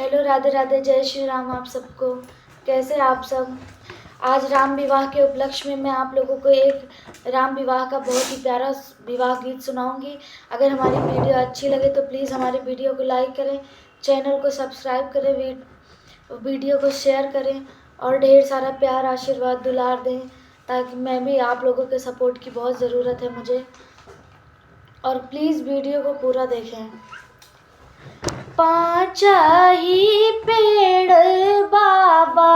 Hello, Radhe Radhe, जय श्री राम आप सबको। कैसे आप सब? आज राम विवाह के उपलक्ष्य में मैं आप लोगों को एक राम विवाह का बहुत ही प्यारा विवाह गीत सुनाऊंगी। अगर हमारी वीडियो अच्छी लगे तो प्लीज़ हमारे वीडियो को लाइक करें, चैनल को सब्सक्राइब करें, वीडियो को शेयर करें और ढेर सारा प्यार, आशीर्वाद, दुलार दें, ताकि मैं भी आप लोगों के सपोर्ट की बहुत ज़रूरत है मुझे। और प्लीज़ वीडियो को पूरा देखें। पाँचा ही पेड़ बाबा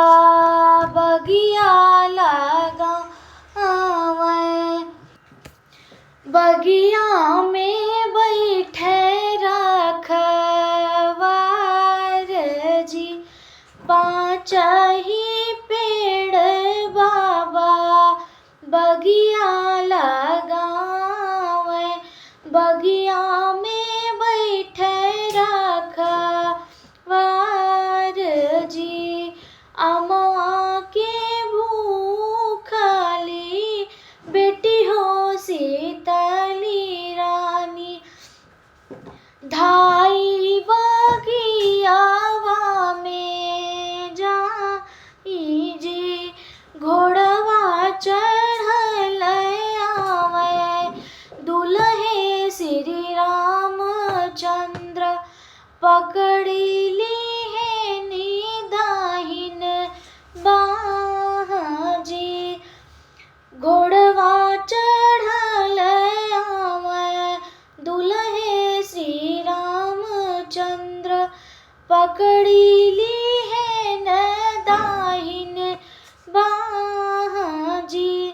बगिया लगावे, बगिया में बैठे रखवार जी। पाँचा ही पेड़ बाबा बगिया लगावे, बगिया में बैठे रखवार जी। अम्मा के भूखली बेटी हो सीतली रानी, धाई बगियावा में जाई जी। घोड़वा चढ़ल आवे दुल्हे श्री रामचंद्र, पकड़ी ली है निदाहिन बाह जी। घोड़वा चढ़ल आवे दुल्हे श्री रामचंद्र, पकड़ी ली है निदाहिन बाह जी।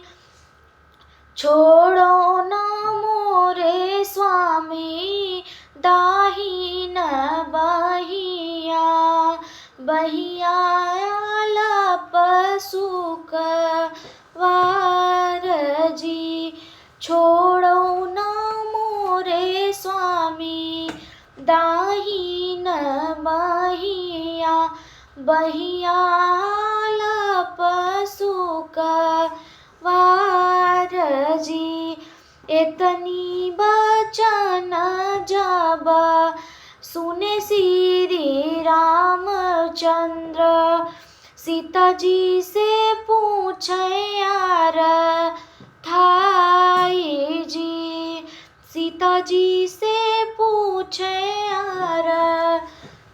छोड़ो न मोरे स्वामी दाहिन बहिया, बहिया लपसुक वार जी। छोड़ो न मोरे स्वामी दाहिन बहिया, बहिया लपसुक वार जी। इतनी बचन जब सुने श्री रामचंद्र, सीता जी से पूछे यार थाई जी। सीता जी से पूछे यार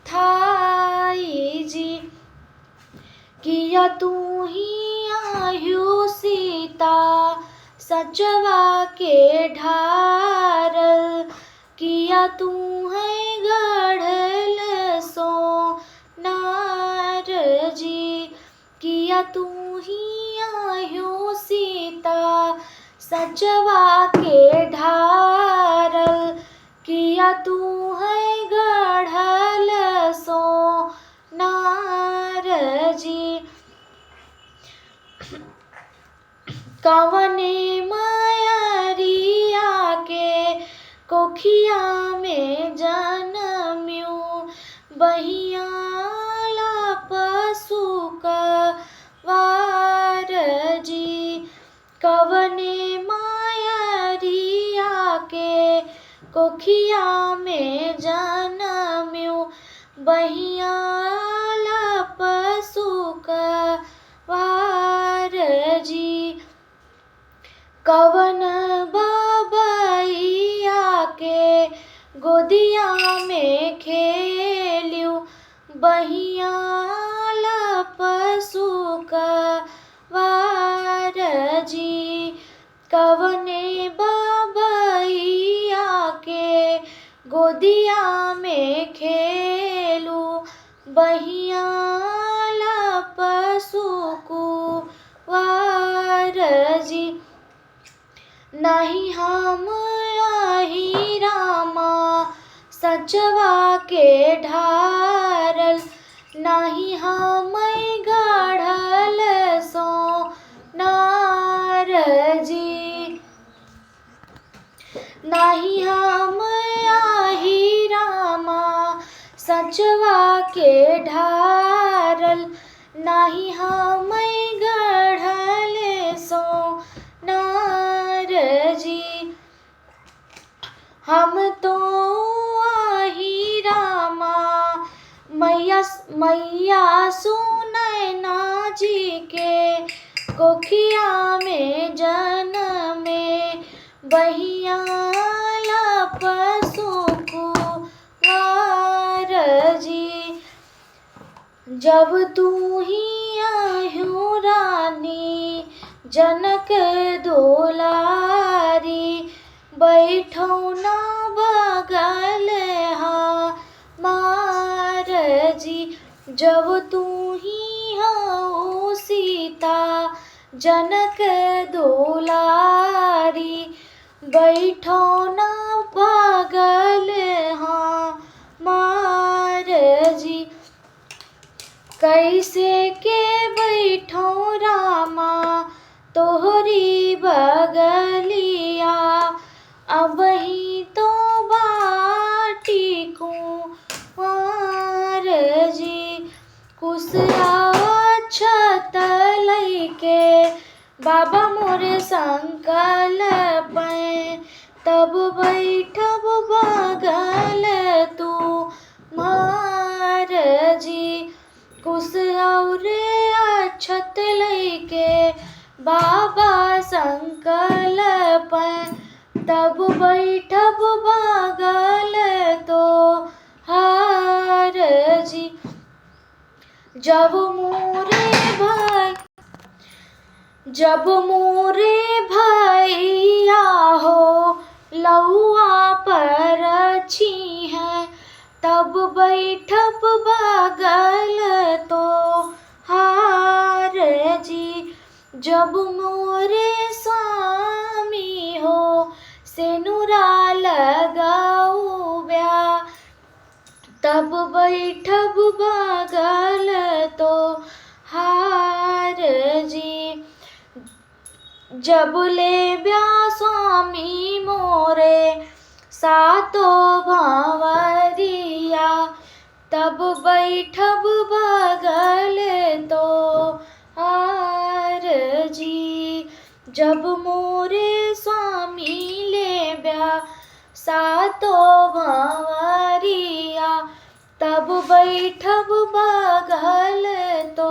थाई जी। किया तू ही आयु सीता सचवा के ढारल, किया तू है गढ़ल सो नार जी। किया तू ही आयु सीता सचवा के ढारल, किया तू है गढ़ल सो नार जी। कवने मायरिया के कोखिया में जनम्यू, बहिया लपसुक वार जी। कवने मायरिया के कोखिया में जनम्यू, बहिया लपसुक वार जी। कवन बबैया के गोदिया में खेल्यू, बहिया लपसुक वार जी। कवने बबैया के गोदिया में खेलू, बहिया लपसुक वार जी। नहीं हम आही रामा सचवा के ढारल, नहीं हम गढ़ल सो नार जी। नहीं हम आही रामा सचवा के ढारल, नहीं हम गढ़ल सो नार जी। हम तो आही रामा मैया सुनैना जी के कोखिया में जनमे बहिया लपसु कुंवर जी। जब तू ही आयु रानी जनक दुलारी बैठो ना बगल हमार जी। जब तू ही हो सीता जनक दुलारी बैठो ना बगल हमार जी। कैसे के बैठो रामा तोहरी बगलिया अब ही तो बाटी कुंवर जी। कुसुआ छत लैके बाबा मोरे संकल्प तब बैठब बगल तू मार जी। कुसौरे अक्षत लैके बाबा संकल्प तब बैठब बगल तो हार जी। जब मोरे भैया हो लौआ पर छी है तब बैठब बगल तो हार जी। जब मोरे स्वामी हो सेनुरा लगाऊ ब्या तब बैठब बगल तो हार जी। जब ले ब्या स्वामी मोरे सातो भावरिया तब बैठब बगल तो हार जी। जब मोरे स्वामी ले ब्या सातो भावरिया तब बैठब बगल तो